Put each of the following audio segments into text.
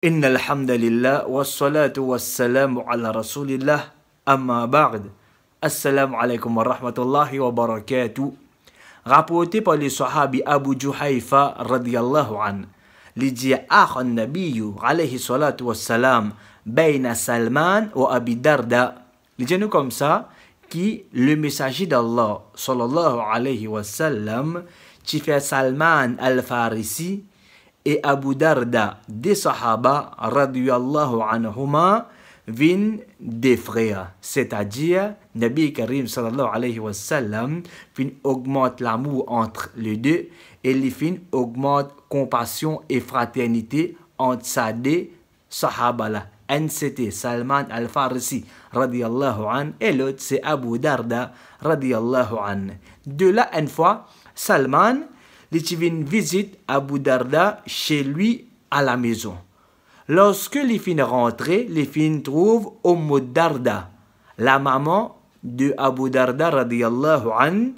إن الحمد لله والصلاة والسلام على رسول الله أما بعد السلام عليكم ورحمة الله وبركاته. Rapporté par le sahabi Abu Juhayfa radiyallahu an, il dit أخ النبي عليه الصلاة والسلام بين سلمان وأبي درداء. Il dit nous comme ça qui le messager d'Allah sallallahu alayhi wa sallam qui fait Salman al-Farisi et Abu Darda des Sahaba radiyallahu anhuma viennent des frères, c'est-à-dire Nabi Karim sallallahu alayhi wa sallam fin augmente l'amour entre les deux et les fin augmente compassion et fraternité entre sa deux Sahaba là. Un c'était Salman al-Farisi radiyallahu an et l'autre c'est Abu Darda radiyallahu an. De là une fois Salman il visite Abu Darda chez lui à la maison. Lorsque les filles rentrent, les filles trouvent Darda, la maman de Abu Darda radiyallahu an,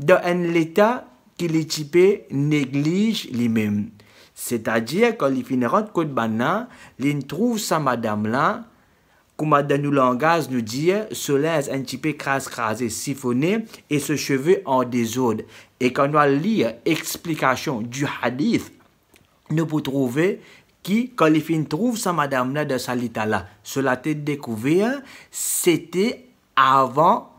dans un état qui les types néglige lui-même. C'est-à-dire quand les filles rentrent côte banana, ils trouvent sa madame là, comme dans nos langages nous dit, ce linge un petit peu crasé, siphonné et ce cheveu en désordre. Et quand on va lire l'explication du hadith, nous pouvons trouver que quand les filles trouvent sa madame là de Salita là, cela a été découvert, c'était avant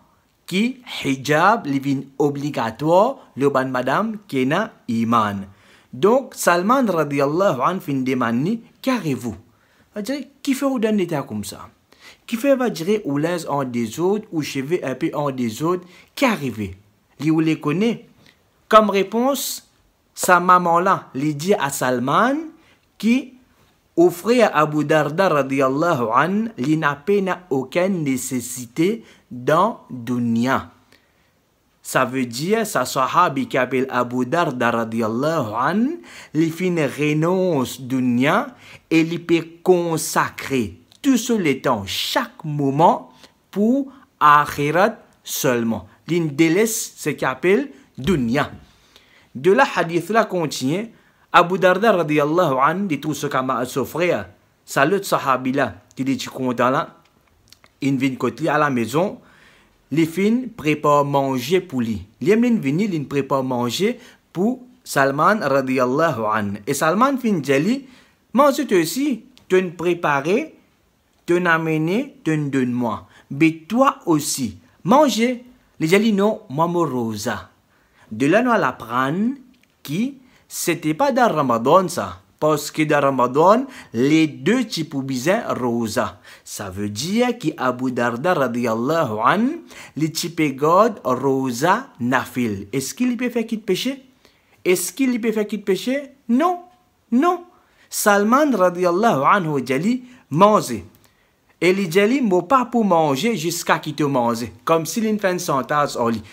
que hijab devient obligatoire, le ban madame qui n'a iman. Donc Salman radiyallahu anhu fin demande qu'arrivez-vous? Qui fait vous donner état comme ça? Qui fait va dire ou linge en désordre ou cheveux un peu en désordre? Qui arrive? Lui ou les connaît? Comme réponse, sa maman là, lui dit à Salman qui offrait à Abu Darda radiyallahu an, il n'a aucune nécessité dans dunya. Ça veut dire, sa sahabi qui appelle Abu Darda radiyallahu an, il fin renonce dunya et il peut consacrer tout le temps, chaque moment pour akhirat seulement. Il délaisse ce qu'il appelle dunya. De la hadith là continue, Abu Darda radiyallahu an dit tout ce qu'a son frère, salut sahabi là, qui dit tu content là, il vient côté à la maison, les fins prépare manger pour lui. Les vient venir, il prépare manger pour Salman radiyallahu an. Et Salman fin jali, mange toi aussi, tu préparer, tu amener, tu donne-moi. Mais toi aussi, manger. Les jali non, moi me rosa. De là, nous allons apprendre que c'était pas dans Ramadan ça. Parce que dans Ramadan, les deux types bizarres rosa. Ça veut dire qu'Abu Darda radiyallahu an, les types God rosa nafil. Est-ce qu'il peut faire qu'il péché? Est-ce qu'il peut faire qu'il péché? Non, non. Salman radiyallahu anhu jali manger. Et les jali m'ont pas pour manger jusqu'à qu'il te mange. Comme s'il y a une sentage en lit.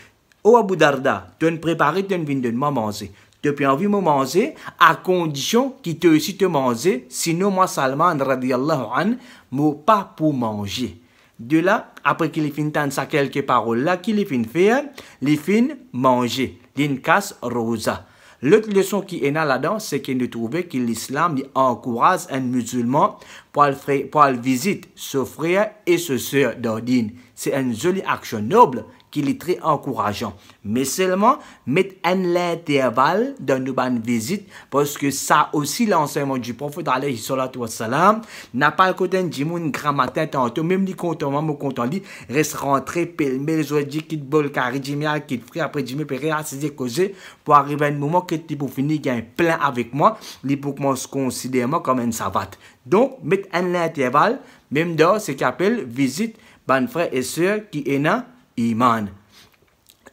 Oh Abu Darda, tu as préparé, tu as de manger. Tu as envie de manger à condition qu'il te aussi te manger. Sinon, moi, Salman radiyallahu an, m'ont pas pour manger. De là, après qu'il fin d'entendre ça quelques paroles là, qu'il fin faire, il fin manger. Il casse rosa. L'autre leçon qui est là-dedans, c'est qu'il nous trouve que l'islam encourage un musulman pour aller visiter son frère et sa sœur d'ordine. C'est une jolie action noble qui est très encourageant. Mais seulement mettre un intervalle dans nos visites parce que ça aussi l'enseignement du prophète alayhi salatu wassalam n'a pas le côté de mon grand matin tantôt même dit content mon content dit reste rentré pelmé les autres qui bol carré jimia qui frère après jimé péré à se causer pour arriver à un moment que tu pour finir gain plein avec moi les pour moi se considère moi comme une savate. Donc mettre un intervalle même dans ce qu'on appelle visite ban frère et sœurs qui est na iman.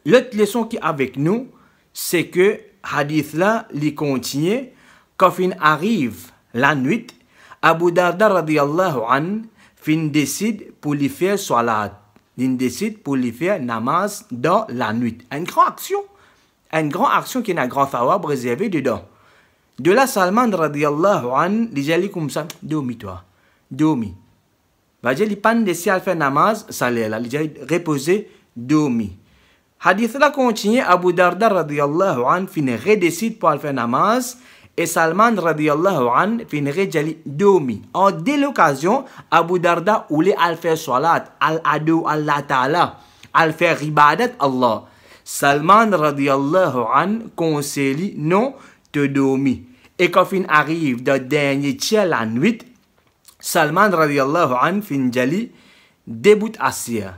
L'autre leçon qui est avec nous, c'est que hadith là, il continue, quand fin arrive la nuit, Abu Darda radiyallahu an, fin décide pour lui faire salat. Il décide pour lui faire namaz dans la nuit. Une grande action. Une grande action qui a un grand faveur réservé dedans. De là, Salman radiyallahu an, il dit comme ça, dormi toi, dormi. Il pan de si al faire namaz, ça l'est là, il dit reposer, dormi. Hadith là continue, Abu Darda radiyallahu an fin redécide pour faire namaz Et Salman radiyallahu an fin rejali domi. En dès l'occasion, Abu Darda voulait al faire salat, al adu Allah Ta'ala, al faire ibadat Allah. Salman radiyallahu an conseille non te dormir. Et quand fin arrive dans le dernier tiers la nuit, Salman radiyallahu an fin jali début astir.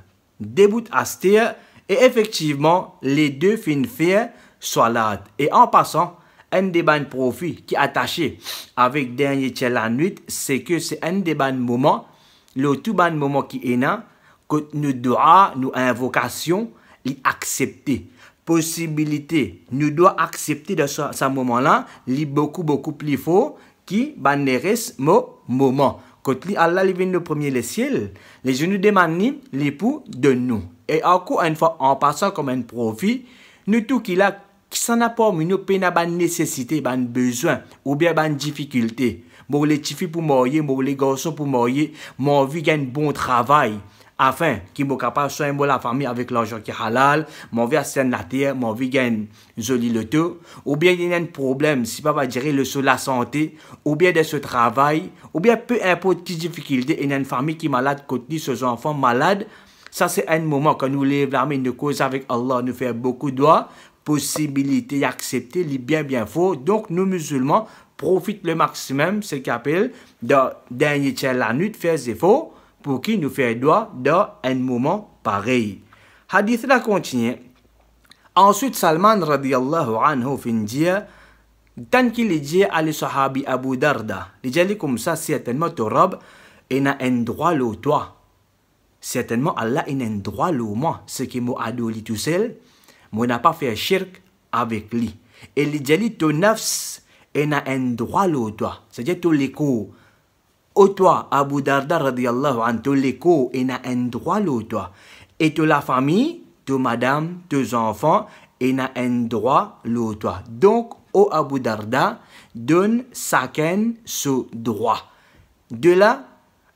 Et effectivement, les deux fin faire salat. Et en passant, un des bons profits qui est attaché avec dernier tiers la nuit, c'est que c'est un des bons moments, le tout bon moment qui est là, que nous doit, nous invocation, l'accepter. Possibilité, nous doit accepter de ce moment-là, beaucoup plus fort qui baneres moment. Quand Allah vient le premier les ciels, les gens nous demandent l'époux de nous. Et encore une fois, en passant comme un profit, nous tout qui là, qui s'en a pas, nous peine ban nécessité, ban besoin, ou bien ban difficulté. Pour les filles pour mourir, pour les garçons pour mourir, mon vie gagne bon travail. Afin qu'ils soient capables de soigner la famille avec l'argent qui est halal, mon vie à la terre, mon vie gagne joli le tout, ou bien il y a un problème, si pas va gérer le sur la santé, ou bien de ce travail, ou bien peu importe qui difficulté, il y a une famille qui est malade, côté ses enfants malades, ça c'est un moment quand nous lèvons la main, nous cause avec Allah, nous faisons beaucoup de doigts, possibilité d'accepter les bien faux, donc nous musulmans profitent le maximum, ce qu'on appelle, dans dernier tiers la nuit, faire des efforts, pour qui nous fait droit dans un moment pareil. Hadith là continue. Ensuite, Salman radiyallahu anhu fin dire, tant qu'il dit à les sahabi Abu Darda, il dit comme ça, certainement ton robe, il a un droit le toi. Certainement Allah il a un droit le moi. Ce qui m'a adolé tout seul, moi n'a pas fait shirk avec lui. Et il dit ton nafs, il a un droit le toi. C'est-à-dire tous les coups. Au toi, Abu Darda radiyallahu anhu, tous les coups, il a un droit le toi. Et toute la famille, toute madame, tes enfants, il a un droit le toi. Donc, au Abu Darda, donne chacun ce droit. De là,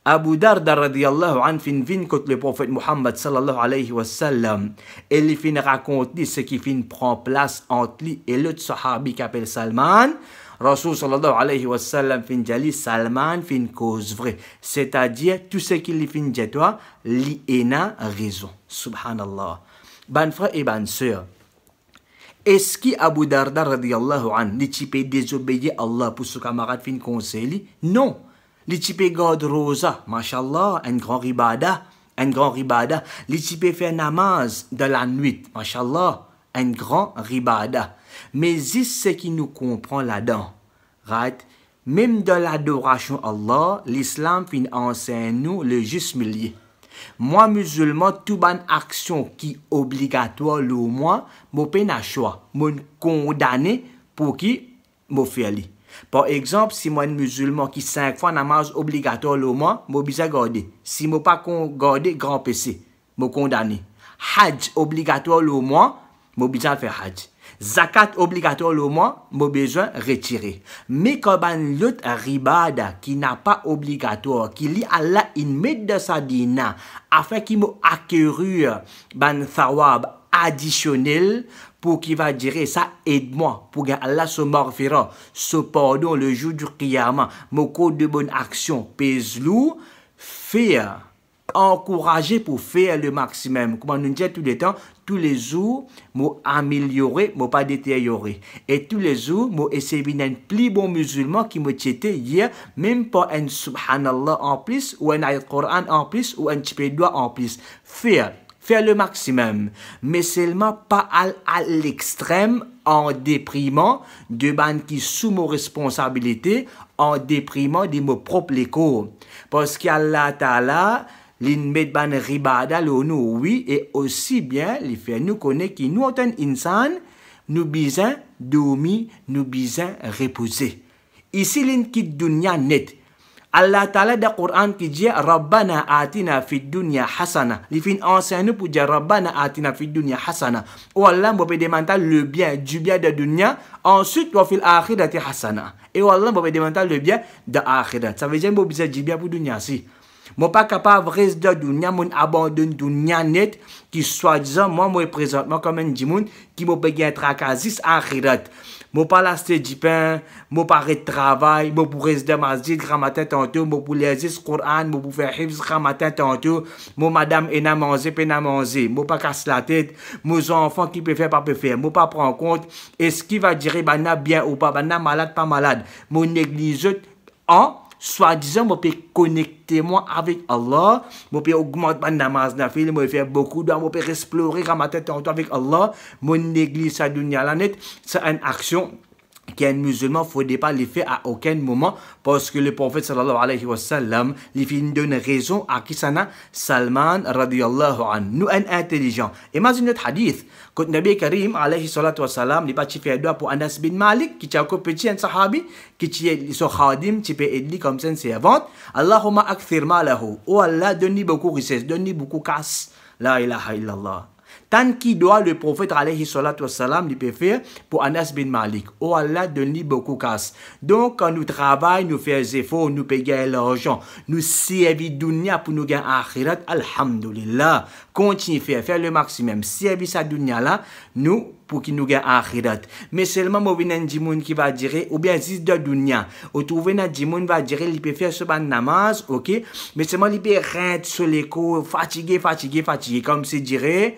Abu Darda radiyallahu anhu fin contre le prophète Muhammad sallallahu alayhi wa sallam. Et il fin raconter ce qui fin prend place entre lui et l'autre sahabi qui appelle Salman. Rasul sallallahu alayhi wa sallam fin jali Salman fin cause vrai. C'est-à-dire tout ce qu'il fin dit toi, li ena raison. Subhanallah. Ban frère et ban sœur. Est-ce que Abu Darda radiyallahu anhu li type désobéir Allah pour ce camarade fin conseil? Non. Li type garde rosa, mashallah, un grand ribada. Li type fait namaz de la nuit, mashallah, un grand ribada. Mais c'est ce qui nous comprend là-dedans. Right? Même dans l'adoration à Allah, l'islam fin enseigne nous le juste milieu. Moi, musulman, toute bonne action qui est obligatoire, le moi, je peux pas choix. Je condamné pour qui je fais. Par exemple, si moi, un musulman qui 5 fois namaz obligatoire, le moi, je peux garder. Si je ne pas garder, grand PC, je condamné. Hajj obligatoire, le moi, je peux faire Hajj. Zakat obligatoire le mois, j'ai besoin retirer. Mais quand l'autre ribada qui n'a pas obligatoire, qui lit Allah in met de sa dina, afin qu'il m'acquérir ban thawab additionnel pour qu'il va dire ça aide-moi pour que Allah se morfira, ce pardon le jour du qiyamah, mon code de bonne action pèse-lou, faire. Encourager pour faire le maximum. Comme on dit tout le temps, tous les jours, moi améliorer, moi pas détériorer. Et tous les jours, moi essayer d'un plus bon musulman qui me tétait hier, même pas un subhanallah en plus, ou un ayat Coran en plus, ou un petit peu de doigt en plus. Faire le maximum. Mais seulement pas à l'extrême, en déprimant de ban qui sous mon responsabilité, en déprimant de mon propre écho. Parce qu'Allah Ta'ala, l'inmet ban ribada le nous oui et aussi bien les fait nous connaît qui nous en insan nous besoin dormir nous besoin reposer ici l'in qui dunya net Allah Ta'ala dans Coran qui dit Rabbana atina fid dunya hasana li fin enseigne pour dire Rabbana atina fid dunya hasana ou Allah me demander le bien du bien de dunya ensuite wa fil akhirati hasana et Allah me demander le bien de akhirat ça veut dire me besoin du bien pour dunya si Moi pas capable de rester de dunya, mon abandonne dunya net, qui soi-disant, moi présentement comme un djimoun, qui m'a payé un tracassis akhirat. Moi pas l'acheter du pain, moi pas arrêter de travail, moi pour rester dans masjid, grand matin tantôt, moi pour lire le Coran, moi pour faire hifz, grand matin tantôt, moi madame ena manger, pena manger, moi pas casse la tête, moi enfants qui peut faire, pas peut faire, moi pas prendre en compte, est-ce qu'il va dire, bah bien ou pas, bah malade, pas malade, moi néglige en, soi-disant, je peux connecter moi avec Allah, je peux augmenter ma namaz, je peux faire beaucoup de, je peux explorer ma tête avec Allah, je néglige sa dunya la net, c'est une action qu'un musulman ne faudrait pas les faire à aucun moment parce que le prophète sallallahu alayhi wa sallam lui donne raison à qui ça Salman radiyallahu anhu nous un intelligent imagine notre hadith quand Nabi Karim alayhi salatu wa sallam il parti faire doigt pour Anas bin Malik qui est petit un sahabi qui est son khadim qui peut aider comme ça une servante Allahumma akthir malahu oh Allah donne beaucoup richesse donne beaucoup casse la ilaha illallah. Tant qu'il doit le prophète alayhi salatu wassalam il peut faire pour Anas bin Malik. Oh Allah donne beaucoup casse. Donc quand nous travaillons, nous faisons des efforts, nous payons l'argent, nous servons dunya pour nous gagner akhirat, alhamdulillah. Continuez faire le maximum. Servez sa dunya là, nous pour qu'il nous gagne akhirat. Mais seulement moi un djimoun qui va dire ou bien juste de dunya. Ou trouver un djimoun va dire il peut faire ce ban namaz, OK? Mais seulement il peut rentrer sur l'écho, fatigué comme c'est dirait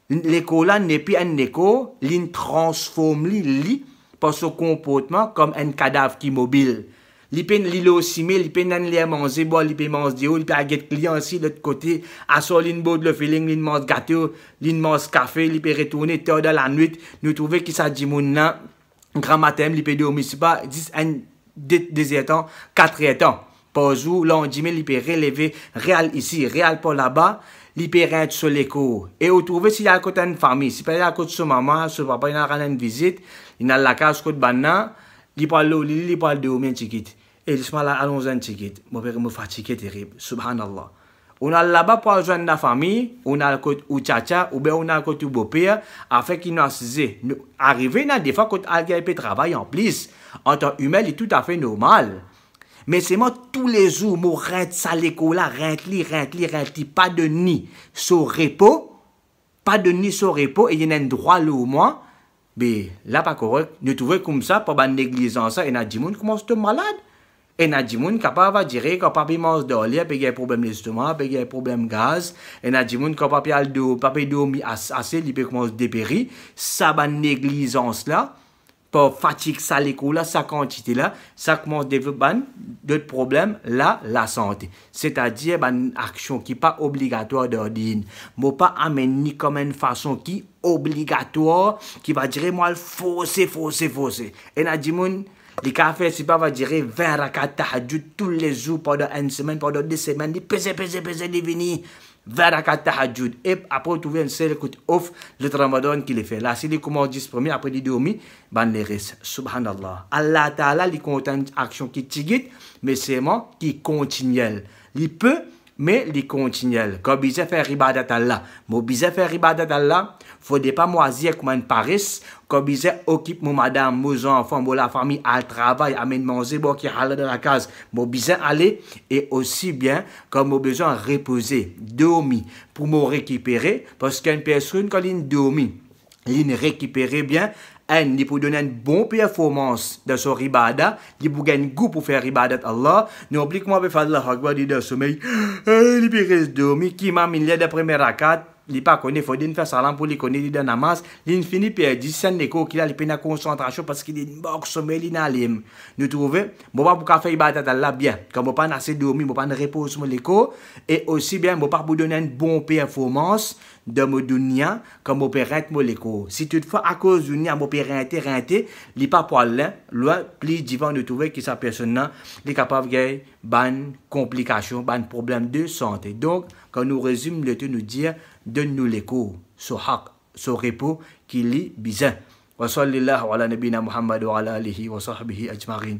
l'écho là n'est plus un écho, il transforme li par son comportement comme un cadavre qui est mobile. Il peut aussi il peut manger, boire, il peut manger, il peut avoir client aussi de l'autre côté, à son il boit le feeling, il mange gâteau, il mange café, il peut retourner tard dans la nuit. Nous trouvons que ça dit mon là, grand matin, il peut dormir, c'est pas 10 ans, 4 ans. Par jour, là on dit mais il peut relever réel ici, réel pour là-bas. Il peut rentrer sur l'écho. Et vous trouvez s'il y a à côté d'une famille, si pas à côté de son maman, son papa, il a une visite, il a la case côté banana, il parle de au ticket. Et il se parle allons un ticket. Mon père me fatigue terrible. Subhanallah. On a là-bas pour rejoindre la famille, on a le côté ou tchatcha, ou bien on a le côté beau-père, afin qu'il nous assise. Arriver des fois quand quelqu'un peut travailler en plus, en tant qu'humain, il est tout à fait normal. Mais c'est moi tous les jours, moi rentre ça l'école là, rentre, pas de nid sur repos, et il y a un droit là au moins, mais là pas correct, nous trouvons comme ça, pour une négligence, et nous disons, comment c'est malade? Et nous disons, capable de dire, quand papa mange d'olive, il y a un problème d'estomac, il y a un problème de gaz, et nous disons, quand papa dormi assez, il peut commencer à dépérir, ça va une négligence là, pour fatigue ça l'école là, sa quantité là, ça commence à développer d'autres problèmes là, la santé. C'est-à-dire une action qui n'est pas obligatoire d'ordine. Mais pas amener comme une façon qui est obligatoire, qui va dire moi forcer. Et n'a dit les cafés, c'est pas va dire 20 rakat tahajjud tous les jours pendant une semaine, pendant 2 semaines, il pèse, il vient 20 rakat tahajjud. Et après, trouver un seul coup off le Ramadan qu'il fait. Là, s'il commence 10 premiers, après il dormit, ban les restes. Subhanallah. Allah Ta'ala, il compte une action qui tigite, mais c'est moi qui continue. Il peut, mais il continue. Quand il fait ibadat Allah, mais il fait ibadat Allah, faut pas moisir comme une paresse. Quand il occupe mon madame, mes enfants, la famille, à travail, à manger, qui est dans la case, mon besoin aller et aussi bien comme mon besoin reposer, dormir pour me récupérer parce qu'une personne quand il dormit, il récupère bien. Il peut donner une bonne performance dans son ibadah, il peut gagner goût pour faire ibadat Allah. N'oublie que moi, je vais faire Allah Akbar dans le sommeil. Il peut rester dormir, qui m'a mis les premières rakat. Il pas connaît, faut dire faire salam pour les connaître dans namaz. Il finit par dire c'est l'écho qu'il a la concentration parce qu'il est mort sommeil il n'alim. Nous trouvons bon pas pour faire ibadat Allah bien, comme pas assez dormir, pas reposer sur l'écho et aussi bien bon pas pour donner une bonne performance de mon dunya comme on peut rentrer mon l'écho. Si toutefois à cause du dunya on peut rentrer, il pas pour aller loin plus divin de trouver que sa personne là est capable de ban complications, ban problème de santé. Donc quand nous résumons le tout nous dire donne-nous l'écho sur haq, sur repos qui lit bizarre. Wa sallallahu ala nabina Muhammad wa ala alihi wa sahbihi ajma'in.